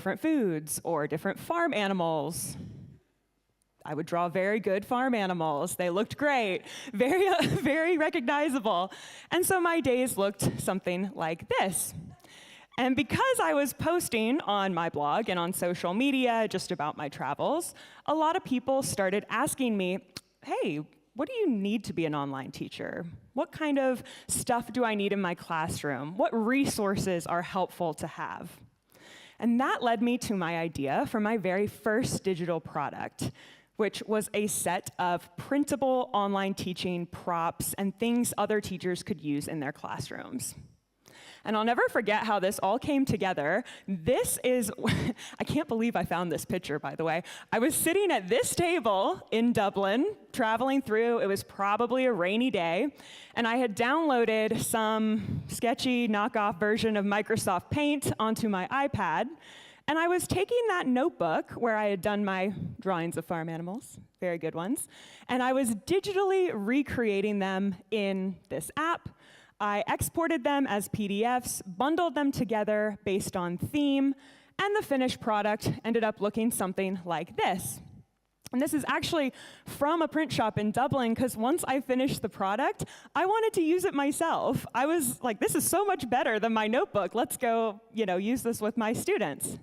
different foods or different farm animals. I would draw very good farm animals. They looked great, very, very recognizable. And so my days looked something like this. And because I was posting on my blog and on social media just about my travels, a lot of people started asking me, hey, what do you need to be an online teacher? What kind of stuff do I need in my classroom? What resources are helpful to have? And that led me to my idea for my very first digital product, which was a set of printable online teaching props and things other teachers could use in their classrooms. And I'll never forget how this all came together. This is, I can't believe I found this picture, by the way. I was sitting at this table in Dublin, traveling through. It was probably a rainy day, and I had downloaded some sketchy knockoff version of Microsoft Paint onto my iPad. And I was taking that notebook where I had done my drawings of farm animals, very good ones, and I was digitally recreating them in this app. I exported them as PDFs, bundled them together based on theme, and the finished product ended up looking something like this. And this is actually from a print shop in Dublin, because once I finished the product, I wanted to use it myself. I was like, this is so much better than my notebook. Let's go, use this with my students.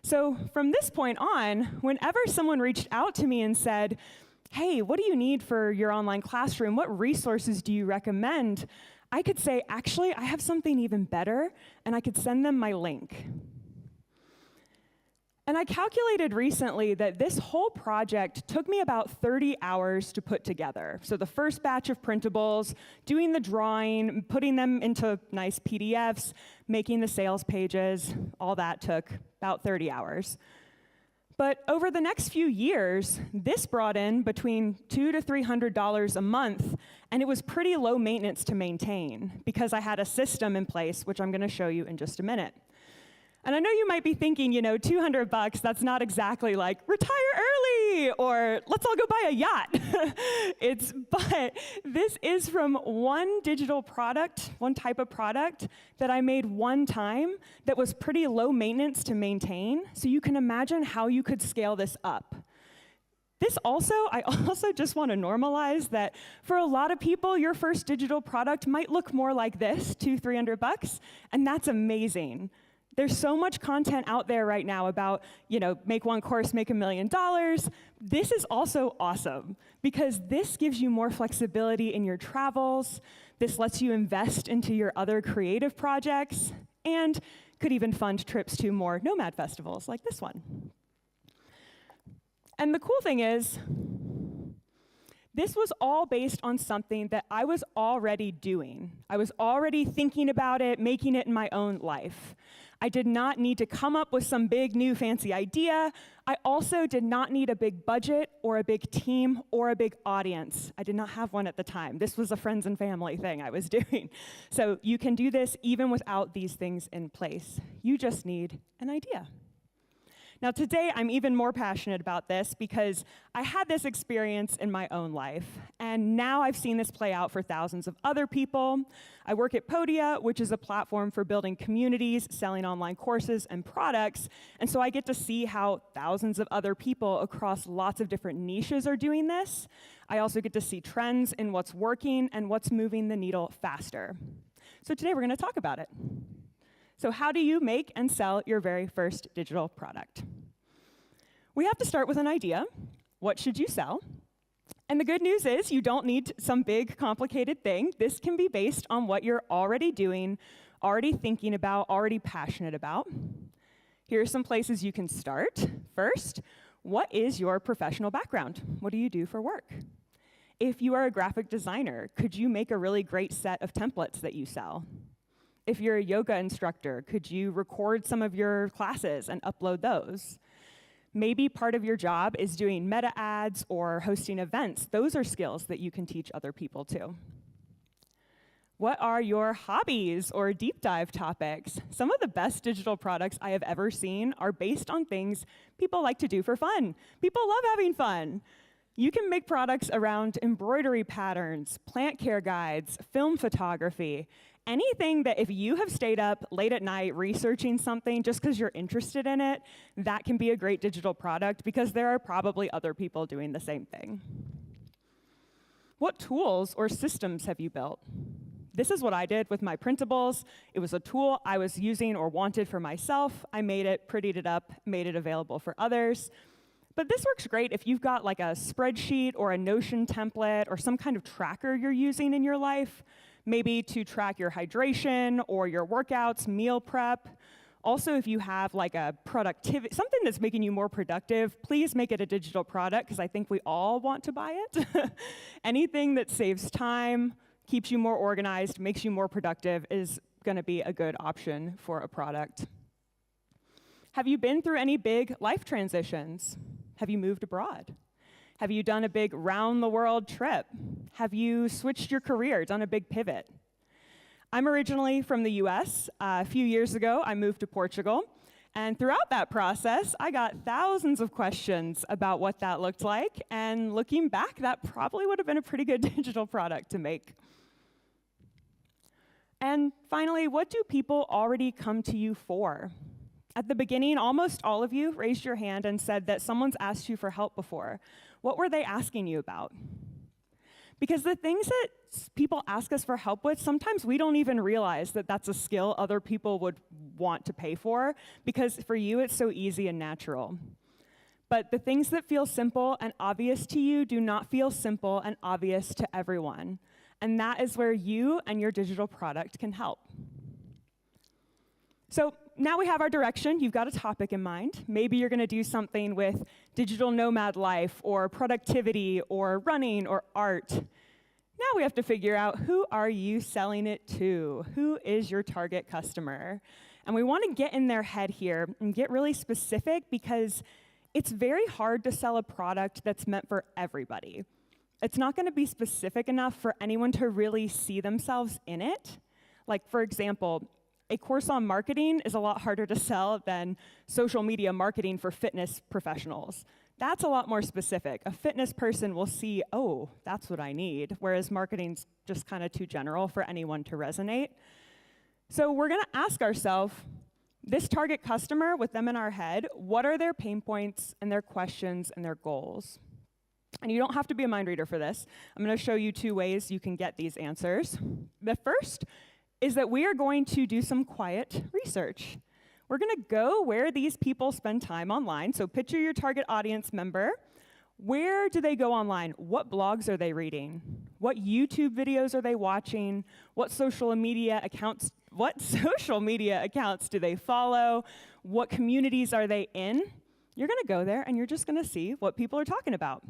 So from this point on, whenever someone reached out to me and said, hey, what do you need for your online classroom? What resources do you recommend? I could say, actually, I have something even better, and I could send them my link. And I calculated recently that this whole project took me about 30 hours to put together. So the first batch of printables, doing the drawing, putting them into nice PDFs, making the sales pages, all that took about 30 hours. But over the next few years, this brought in between $200 to $300 a month, and it was pretty low maintenance to maintain because I had a system in place, which I'm going to show you in just a minute. And I know you might be thinking, $200, that's not exactly like retire early or let's all go buy a yacht. But this is from one digital product, one type of product that I made one time that was pretty low maintenance to maintain. So you can imagine how you could scale this up. I also just want to normalize that for a lot of people, your first digital product might look more like this, $200-300, and that's amazing. There's so much content out there right now about, make one course, make $1 million. This is also awesome because this gives you more flexibility in your travels. This lets you invest into your other creative projects and could even fund trips to more nomad festivals like this one. And the cool thing is, this was all based on something that I was already doing. I was already thinking about it, making it in my own life. I did not need to come up with some big new fancy idea. I also did not need a big budget or a big team or a big audience. I did not have one at the time. This was a friends and family thing I was doing. So you can do this even without these things in place. You just need an idea. Now today, I'm even more passionate about this because I had this experience in my own life, and now I've seen this play out for thousands of other people. I work at Podia, which is a platform for building communities, selling online courses and products, and so I get to see how thousands of other people across lots of different niches are doing this. I also get to see trends in what's working and what's moving the needle faster. So today we're going to talk about it. So how do you make and sell your very first digital product? We have to start with an idea. What should you sell? And the good news is you don't need some big, complicated thing. This can be based on what you're already doing, already thinking about, already passionate about. Here are some places you can start. First, what is your professional background? What do you do for work? If you are a graphic designer, could you make a really great set of templates that you sell? If you're a yoga instructor, could you record some of your classes and upload those? Maybe part of your job is doing meta ads or hosting events. Those are skills that you can teach other people too. What are your hobbies or deep dive topics? Some of the best digital products I have ever seen are based on things people like to do for fun. People love having fun. You can make products around embroidery patterns, plant care guides, film photography, anything that if you have stayed up late at night researching something just because you're interested in it, that can be a great digital product because there are probably other people doing the same thing. What tools or systems have you built? This is what I did with my printables. It was a tool I was using or wanted for myself. I made it, prettied it up, made it available for others. But this works great if you've got like a spreadsheet or a Notion template or some kind of tracker you're using in your life, maybe to track your hydration or your workouts, meal prep. Also, if you have like a productivity, something that's making you more productive, please make it a digital product because I think we all want to buy it. Anything that saves time, keeps you more organized, makes you more productive is going to be a good option for a product. Have you been through any big life transitions? Have you moved abroad? Have you done a big round-the-world trip? Have you switched your career, done a big pivot? I'm originally from the US. A few years ago, I moved to Portugal. And throughout that process, I got thousands of questions about what that looked like. And looking back, that probably would have been a pretty good digital product to make. And finally, what do people already come to you for? At the beginning, almost all of you raised your hand and said that someone's asked you for help before. What were they asking you about? Because the things that people ask us for help with, sometimes we don't even realize that that's a skill other people would want to pay for, because for you it's so easy and natural. But the things that feel simple and obvious to you do not feel simple and obvious to everyone. And that is where you and your digital product can help. So now we have our direction. You've got a topic in mind. Maybe you're going to do something with digital nomad life or productivity or running or art. Now we have to figure out, who are you selling it to? Who is your target customer? And we want to get in their head here and get really specific because it's very hard to sell a product that's meant for everybody. It's not going to be specific enough for anyone to really see themselves in it. Like, for example, a course on marketing is a lot harder to sell than social media marketing for fitness professionals. That's a lot more specific. A fitness person will see, oh, that's what I need, whereas marketing's just kind of too general for anyone to resonate. So we're going to ask ourselves, this target customer, with them in our head, what are their pain points and their questions and their goals? And you don't have to be a mind reader for this. I'm going to show you 2 ways you can get these answers. The first is that we are going to do some quiet research. We're going to go where these people spend time online. So picture your target audience member. Where do they go online? What blogs are they reading? What YouTube videos are they watching? What social media accounts do they follow? What communities are they in? You're going to go there and you're just going to see what people are talking about.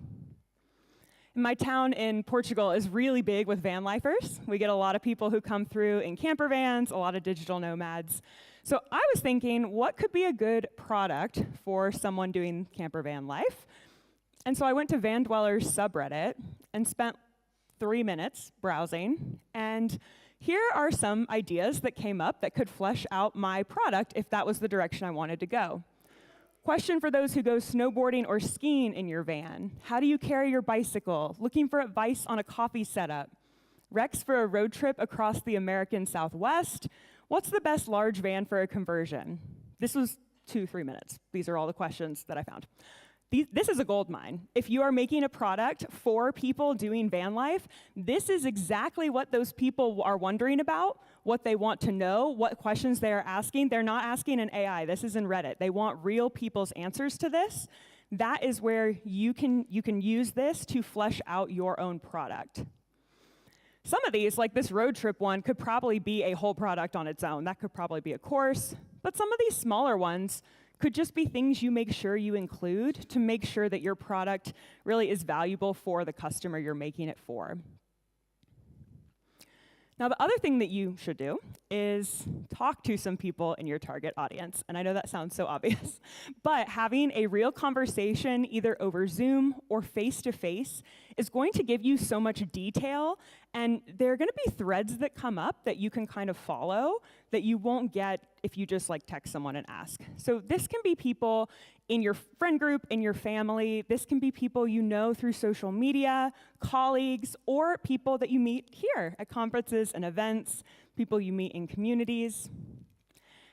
My town in Portugal is really big with van lifers. We get a lot of people who come through in camper vans, a lot of digital nomads. So I was thinking, what could be a good product for someone doing camper van life? And so I went to Van Dwellers subreddit and spent 3 minutes browsing. And here are some ideas that came up that could flesh out my product if that was the direction I wanted to go. Question for those who go snowboarding or skiing in your van. How do you carry your bicycle? Looking for advice on a coffee setup. Recs for a road trip across the American Southwest. What's the best large van for a conversion? This was 2-3 minutes. These are all the questions that I found. This is a gold mine. If you are making a product for people doing van life, this is exactly what those people are wondering about, what they want to know, what questions they are asking. They're not asking an AI. This is in Reddit. They want real people's answers to this. That is where you can use this to flesh out your own product. Some of these, like this road trip one, could probably be a whole product on its own. That could probably be a course. But some of these smaller ones could just be things you make sure you include to make sure that your product really is valuable for the customer you're making it for. Now, the other thing that you should do is talk to some people in your target audience. And I know that sounds so obvious, but having a real conversation either over Zoom or face-to-face is going to give you so much detail, and there are going to be threads that come up that you can kind of follow that you won't get if you just like text someone and ask. So this can be people in your friend group, in your family. This can be people you know through social media, colleagues, or people that you meet here at conferences and events, people you meet in communities.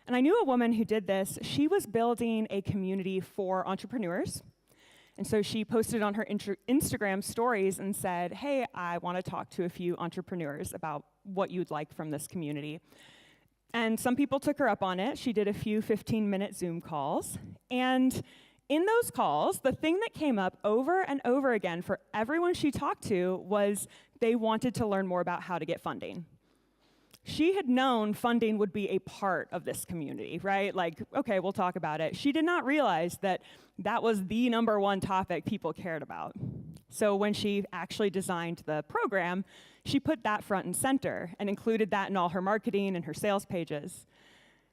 And I knew a woman who did this. She was building a community for entrepreneurs. And so she posted on her Instagram stories and said, hey, I want to talk to a few entrepreneurs about what you'd like from this community. And some people took her up on it. She did a few 15-minute Zoom calls. And in those calls, the thing that came up over and over again for everyone she talked to was they wanted to learn more about how to get funding. She had known funding would be a part of this community, right? Like, okay, we'll talk about it. She did not realize that that was the number one topic people cared about. So when she actually designed the program, she put that front and center and included that in all her marketing and her sales pages.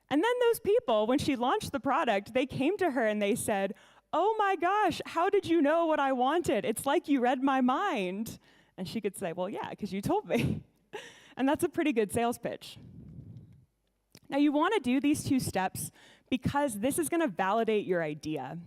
And then those people, when she launched the product, they came to her and they said, oh my gosh, how did you know what I wanted? It's like you read my mind. And she could say, well, yeah, because you told me. And that's a pretty good sales pitch. Now, you want to do these two steps because this is going to validate your idea.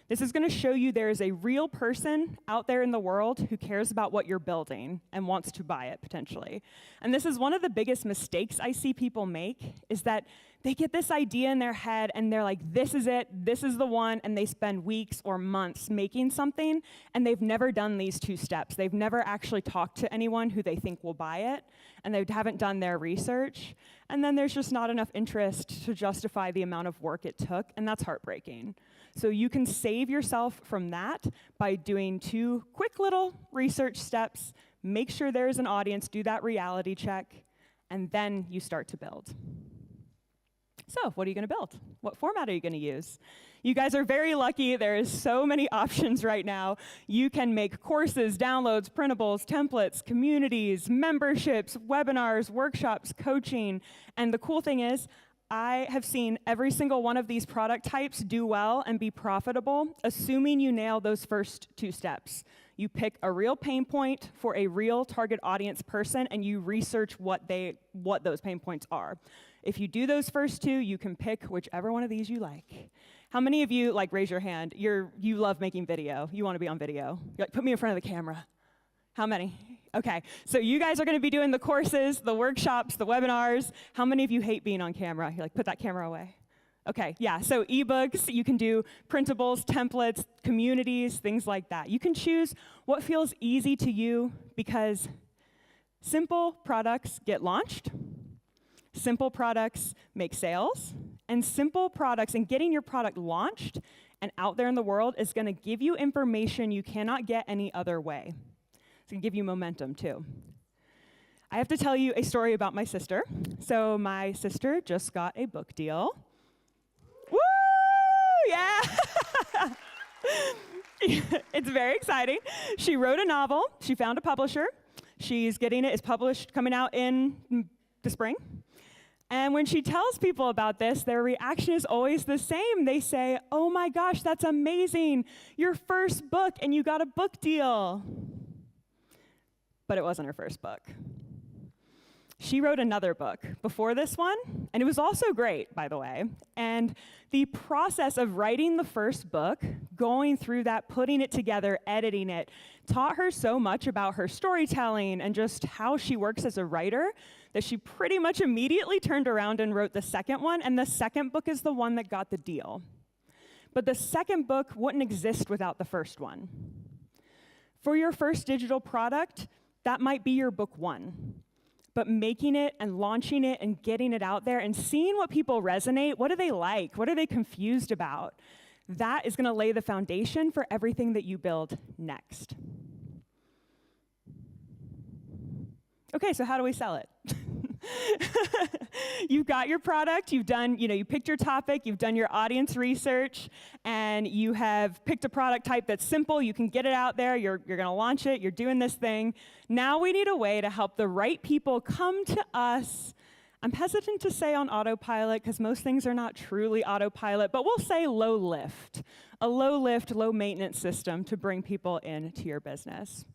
This is going to show you there is a real person out there in the world who cares about what you're building and wants to buy it, potentially. And this is one of the biggest mistakes I see people make, is that they get this idea in their head and they're like, this is it, this is the one, and they spend weeks or months making something, and they've never done these two steps. They've never actually talked to anyone who they think will buy it, and they haven't done their research, and then there's just not enough interest to justify the amount of work it took, and that's heartbreaking. So you can save yourself from that by doing two quick little research steps, make sure there's an audience, do that reality check, and then you start to build. So what are you going to build? What format are you going to use? You guys are very lucky. There is so many options right now. You can make courses, downloads, printables, templates, communities, memberships, webinars, workshops, coaching. And the cool thing is, I have seen every single one of these product types do well and be profitable, assuming you nail those first two steps. You pick a real pain point for a real target audience person, and you research what those pain points are. If you do those first two, you can pick whichever one of these you like. How many of you, like, raise your hand, you love making video, you want to be on video? You're like, put me in front of the camera. How many? Okay, so you guys are going to be doing the courses, the workshops, the webinars. How many of you hate being on camera? You're like, put that camera away. Okay, yeah, so ebooks, you can do printables, templates, communities, things like that. You can choose what feels easy to you, because simple products get launched, simple products make sales, and simple products and getting your product launched and out there in the world is going to give you information you cannot get any other way. It's going to give you momentum, too. I have to tell you a story about my sister. So my sister just got a book deal. Woo! Yeah! It's very exciting. She wrote a novel. She found a publisher. She's getting it. It's published, coming out in the spring. And when she tells people about this, their reaction is always the same. They say, oh my gosh, that's amazing. Your first book, and you got a book deal. But it wasn't her first book. She wrote another book before this one, and it was also great, by the way. And the process of writing the first book, going through that, putting it together, editing it, taught her so much about her storytelling and just how she works as a writer that she pretty much immediately turned around and wrote the second one, and the second book is the one that got the deal. But the second book wouldn't exist without the first one. For your first digital product, that might be your book one. But making it and launching it and getting it out there and seeing what people resonate, what do they like, what are they confused about, that is going to lay the foundation for everything that you build next. Okay, so how do we sell it? You've got your product, you picked your topic, you've done your audience research, and you have picked a product type that's simple, you can get it out there, you're gonna launch it, you're doing this thing. Now we need a way to help the right people come to us I'm hesitant to say on autopilot because most things are not truly autopilot, but we'll say low lift, a low lift, low maintenance system to bring people into your business.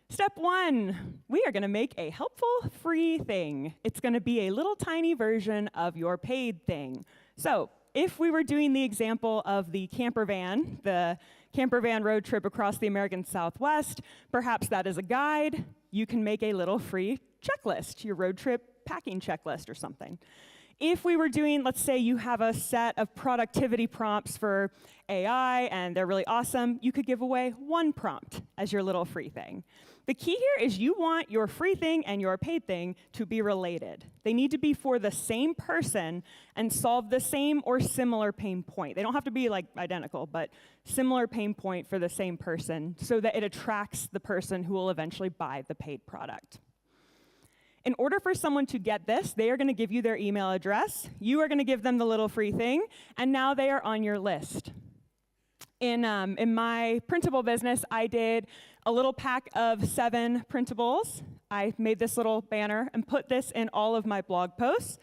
Step 1, we are going to make a helpful free thing. It's going to be a little tiny version of your paid thing. So if we were doing the example of the camper van road trip across the American Southwest, perhaps that is a guide. You can make a little free checklist, your road trip packing checklist or something. If we were doing, let's say you have a set of productivity prompts for AI and they're really awesome, you could give away 1 prompt as your little free thing. The key here is you want your free thing and your paid thing to be related. They need to be for the same person and solve the same or similar pain point. They don't have to be like identical, but similar pain point for the same person so that it attracts the person who will eventually buy the paid product. In order for someone to get this, they are going to give you their email address. You are going to give them the little free thing, and now they are on your list. In my printable business, I did a little pack of 7 printables. I made this little banner and put this in all of my blog posts.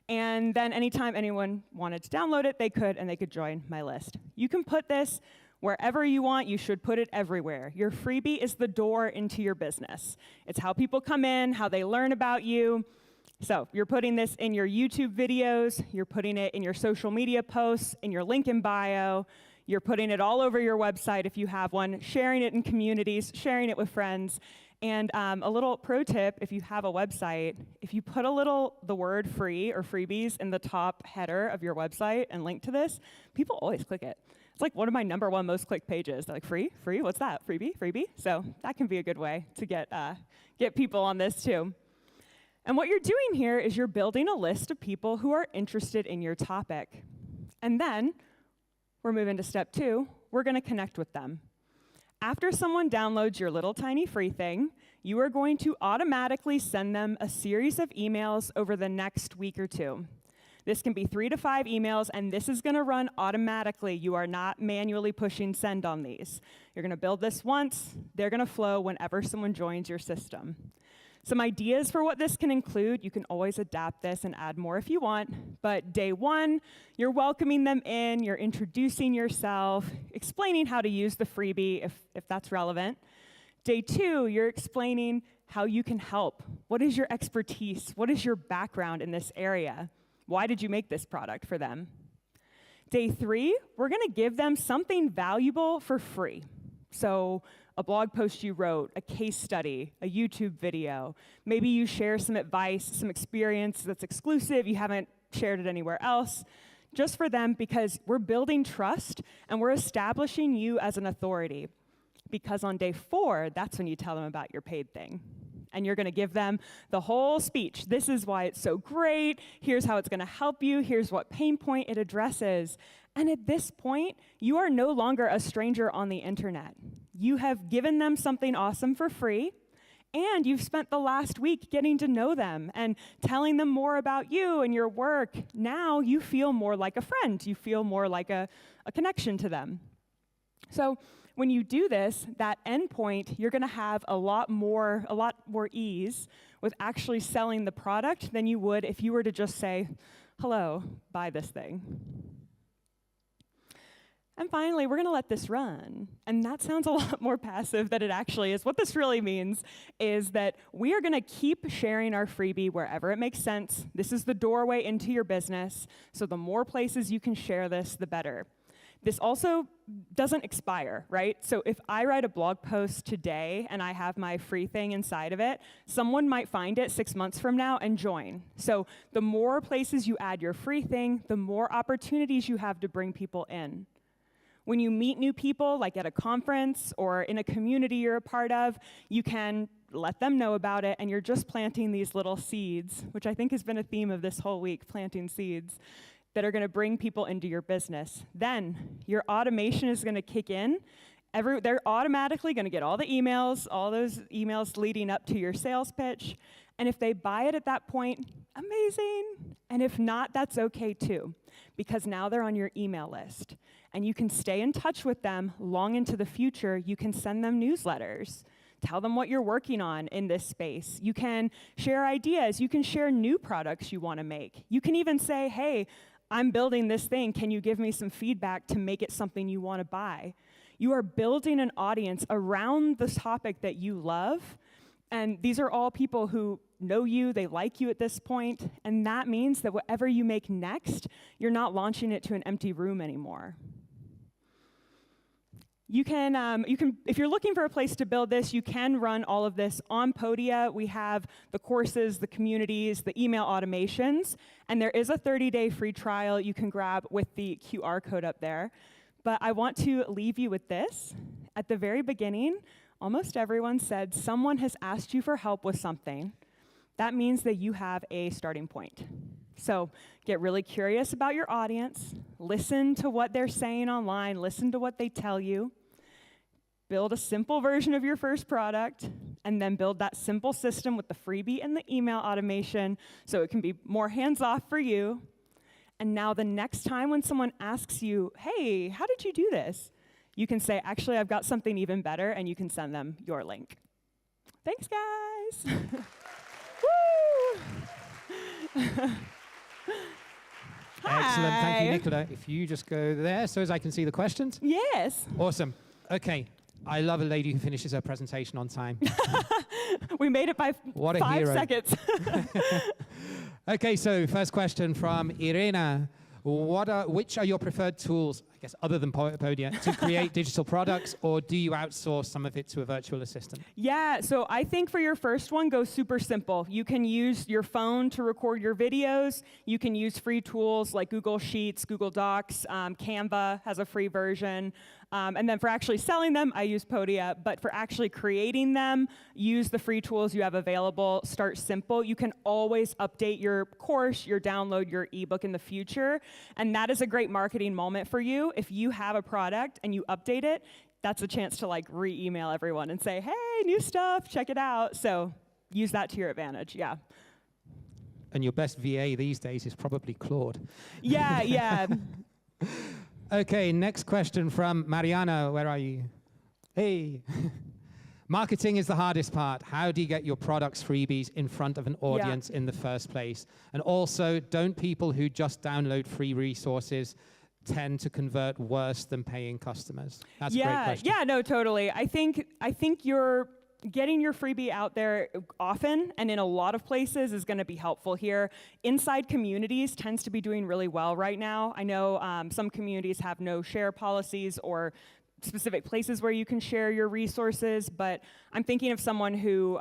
And then anytime anyone wanted to download it, they could, and they could join my list. You can put this wherever you want. You should put it everywhere. Your freebie is the door into your business. It's how people come in, how they learn about you. So you're putting this in your YouTube videos, you're putting it in your social media posts, in your link in bio, you're putting it all over your website if you have one, sharing it in communities, sharing it with friends. And a little pro tip, if you have a website, if you put the word free or freebies in the top header of your website and link to this, people always click it. It's like one of my #1 most clicked pages. They're like, free? What's that? Freebie? So that can be a good way to get people on this too. And what you're doing here is you're building a list of people who are interested in your topic. And then we're moving to step 2. We're going to connect with them. After someone downloads your little tiny free thing, you are going to automatically send them a series of emails over the next week or 2. This can be 3 to 5 emails, and this is going to run automatically. You are not manually pushing send on these. You're going to build this once. They're going to flow whenever someone joins your system. Some ideas for what this can include, you can always adapt this and add more if you want, but day 1, you're welcoming them in, you're introducing yourself, explaining how to use the freebie if that's relevant. Day 2, you're explaining how you can help. What is your expertise? What is your background in this area? Why did you make this product for them? Day 3, we're going to give them something valuable for free. So a blog post you wrote, a case study, a YouTube video. Maybe you share some advice, some experience that's exclusive, you haven't shared it anywhere else, just for them because we're building trust and we're establishing you as an authority. Because on day 4, that's when you tell them about your paid thing. And you're going to give them the whole speech. This is why it's so great. Here's how it's going to help you. Here's what pain point it addresses. And at this point, you are no longer a stranger on the internet. You have given them something awesome for free, and you've spent the last week getting to know them and telling them more about you and your work. Now you feel more like a friend. You feel more like a connection to them. So when you do this, that endpoint, you're going to have a lot more ease with actually selling the product than you would if you were to just say, hello, buy this thing. And finally, we're going to let this run. And that sounds a lot more passive than it actually is. What this really means is that we are going to keep sharing our freebie wherever it makes sense. This is the doorway into your business. So the more places you can share this, the better. This also doesn't expire, right? So if I write a blog post today and I have my free thing inside of it, someone might find it 6 months from now and join. So the more places you add your free thing, the more opportunities you have to bring people in. When you meet new people, like at a conference or in a community you're a part of, you can let them know about it, and you're just planting these little seeds, which I think has been a theme of this whole week, planting seeds, that are going to bring people into your business. Then your automation is going to kick in. They're automatically going to get all the emails, all those emails leading up to your sales pitch. And if they buy it at that point, amazing. And if not, that's okay too, because now they're on your email list. And you can stay in touch with them long into the future. You can send them newsletters. Tell them what you're working on in this space. You can share ideas. You can share new products you want to make. You can even say, hey, I'm building this thing. Can you give me some feedback to make it something you want to buy? You are building an audience around the topic that you love. And these are all people who know you, they like you at this point, and that means that whatever you make next, you're not launching it to an empty room anymore. You can, if you're looking for a place to build this, you can run all of this on Podia. We have the courses, the communities, the email automations, and there is a 30-day free trial you can grab with the QR code up there. But I want to leave you with this. At the very beginning, almost everyone said someone has asked you for help with something. That means that you have a starting point. So get really curious about your audience, listen to what they're saying online, listen to what they tell you, build a simple version of your first product, and then build that simple system with the freebie and the email automation so it can be more hands-off for you. And now the next time when someone asks you, hey, how did you do this? You can say, actually, I've got something even better, and you can send them your link. Thanks, guys. Woo! Excellent. Thank you, Nicola. If you just go there so as I can see the questions. Yes. Awesome. Okay. I love a lady who finishes her presentation on time. We made it by what a 5 hero. seconds. Okay, so first question from Irena. Which are your preferred tools, I guess, other than Podia, to create digital products, or do you outsource some of it to a virtual assistant? Yeah, so I think for your first one, go super simple. You can use your phone to record your videos. You can use free tools like Google Sheets, Google Docs. Canva has a free version. And then for actually selling them, I use Podia. But for actually creating them, use the free tools you have available. Start simple. You can always update your course, your download, your ebook in the future. And that is a great marketing moment for you. If you have a product and you update it, that's a chance to like re-email everyone and say, hey, new stuff, check it out. So use that to your advantage, yeah. And your best VA these days is probably Claude. Yeah, yeah. Okay, next question from Mariana. Where are you? Hey. Marketing is the hardest part. How do you get your products, freebies, in front of an audience in the first place? And also, don't people who just download free resources tend to convert worse than paying customers? That's a great question. Yeah, no, totally. I think you're getting your freebie out there often and in a lot of places is going to be helpful here. Inside communities tends to be doing really well right now. I know some communities have no share policies or specific places where you can share your resources, but I'm thinking of someone who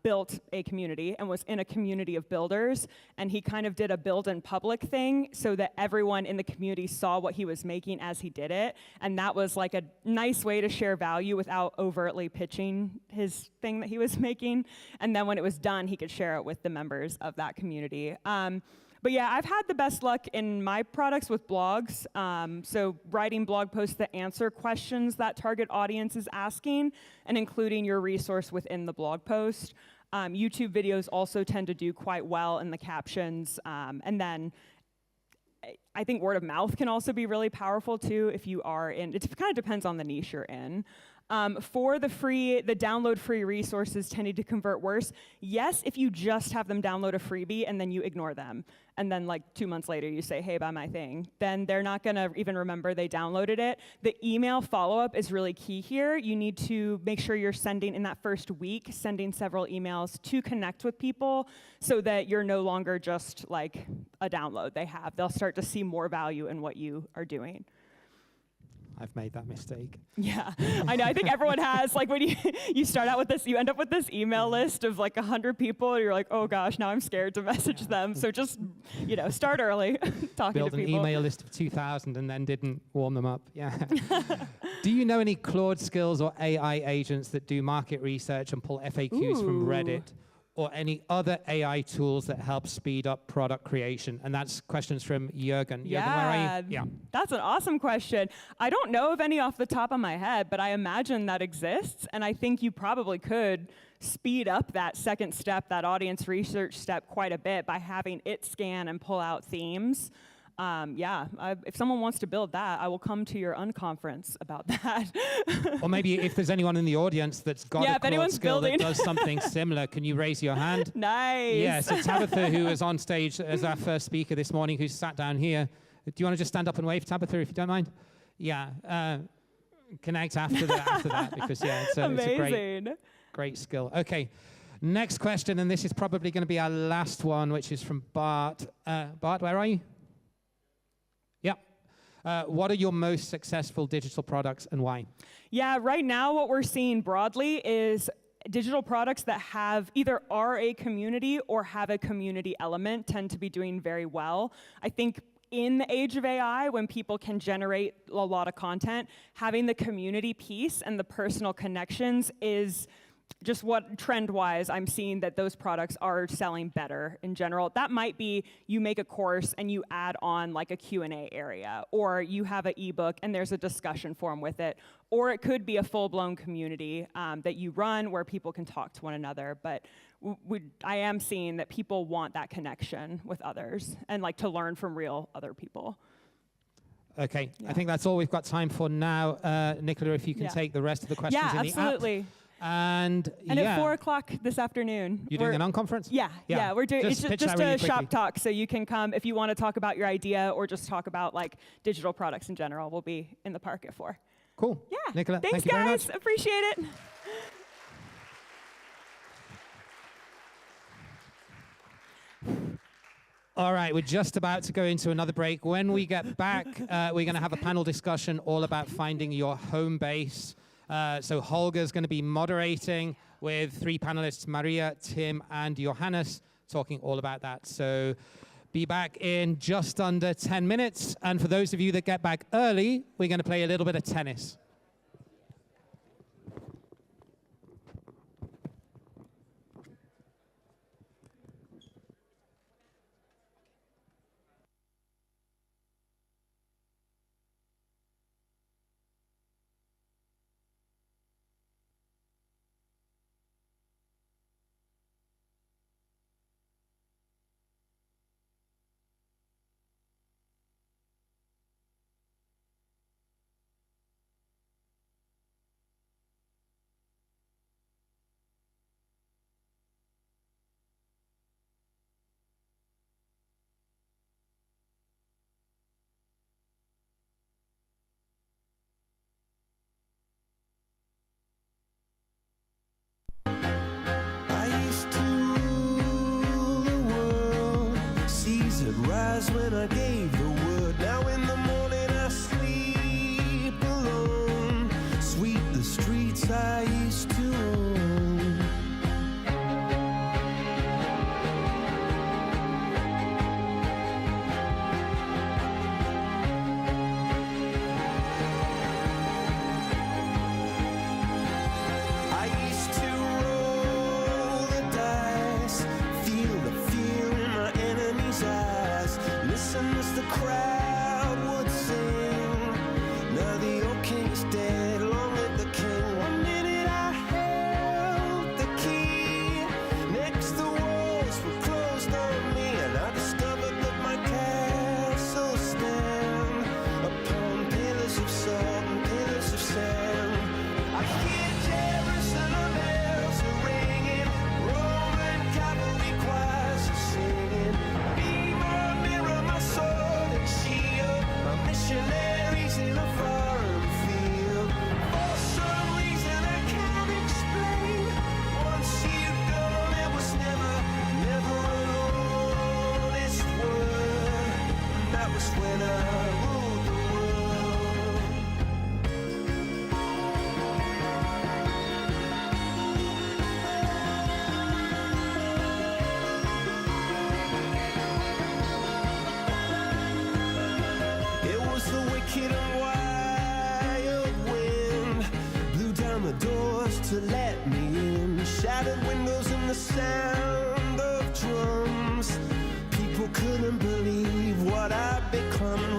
built a community and was in a community of builders, and he kind of did a build in public thing so that everyone in the community saw what he was making as he did it, and that was like a nice way to share value without overtly pitching his thing that he was making, and then when it was done, he could share it with the members of that community. But yeah, I've had the best luck in my products with blogs. So writing blog posts that answer questions that target audience is asking and including your resource within the blog post. YouTube videos also tend to do quite well in the captions. And then I think word of mouth can also be really powerful too if you are in, it kind of depends on the niche you're in. For the download free resources tending to convert worse, yes, if you just have them download a freebie and then you ignore them, and then like 2 months later you say, hey, buy my thing, then they're not gonna even remember they downloaded it. The email follow-up is really key here. You need to make sure you're sending, in that first week, sending several emails to connect with people so that you're no longer just like a download they have. They'll start to see more value in what you are doing. I've made that mistake. Yeah, I know. I think everyone has. Like when you start out with this, you end up with this email list of like 100 people. And you're like, oh gosh, now I'm scared to message them. So just, start early, talking to people. Build an email list of 2,000 and then didn't warm them up. Yeah. Do you know any Claude skills or AI agents that do market research and pull FAQs from Reddit? Or any other AI tools that help speed up product creation? And that's questions from Jürgen. Yeah, Jürgen, where are you? Yeah, that's an awesome question. I don't know of any off the top of my head, but I imagine that exists. And I think you probably could speed up that second step, that audience research step, quite a bit by having it scan and pull out themes. If someone wants to build that, I will come to your unconference about that. Or maybe if there's anyone in the audience that's got a Claude skill that does something similar, can you raise your hand? Nice. Yeah, so Tabitha, who was on stage as our first speaker this morning, who's sat down here. Do you want to just stand up and wave, Tabitha, if you don't mind? Yeah. Connect after that, because, yeah, it's a great skill. Okay. Next question, and this is probably going to be our last one, which is from Bart. Bart, where are you? What are your most successful digital products and why? Yeah, right now what we're seeing broadly is digital products that either are a community or have a community element tend to be doing very well. I think in the age of AI, when people can generate a lot of content, having the community piece and the personal connections is just what trend-wise I'm seeing that those products are selling better in general. That might be you make a course and you add on like a Q&A area, or you have an ebook and there's a discussion forum with it, or it could be a full-blown community that you run where people can talk to one another. But I am seeing that people want that connection with others and like to learn from real other people. Okay, yeah. I think that's all we've got time for now. Nicola, if you can take the rest of the questions in the app. Yeah, absolutely. And at 4 o'clock this afternoon. You're doing an unconference? Yeah. We're doing it's just really a shop talk, so you can come if you want to talk about your idea or just talk about like digital products in general. We'll be in the park at 4. Cool. Yeah. Nicola, thanks thank you guys. very much. Appreciate it. All right, we're just about to go into another break. When we get back, we're going to have a panel discussion all about finding your home base. So Holger's going to be moderating with 3 panelists, Maria, Tim, and Johannes, talking all about that. So be back in just under 10 minutes. And for those of you that get back early, we're going to play a little bit of tennis. Rise when I gave the word. Now in the morning I sleep alone. Sweep the streets I used to own. I used to roll the dice, feel the fear in my enemy's eyes. Listen as the crowd would sing. Now the old king's dead, long live the king. One minute I held the key. Next the walls were closed on me, and I discovered that my castle stand upon pillars of salt and pillars of sand. I hear Jerusalem bells are ringing, Roman cavalry choirs are singing. Be my mirror, my sword and shield, my missionaries in a foreign field. For some reason I can't explain, once you've gone there was never an honest word. And that was when I ruled the world. It was the wicked and wild wind, blew down the doors to let me in, shattered windows and the sound of drums. People couldn't believe what I'd become.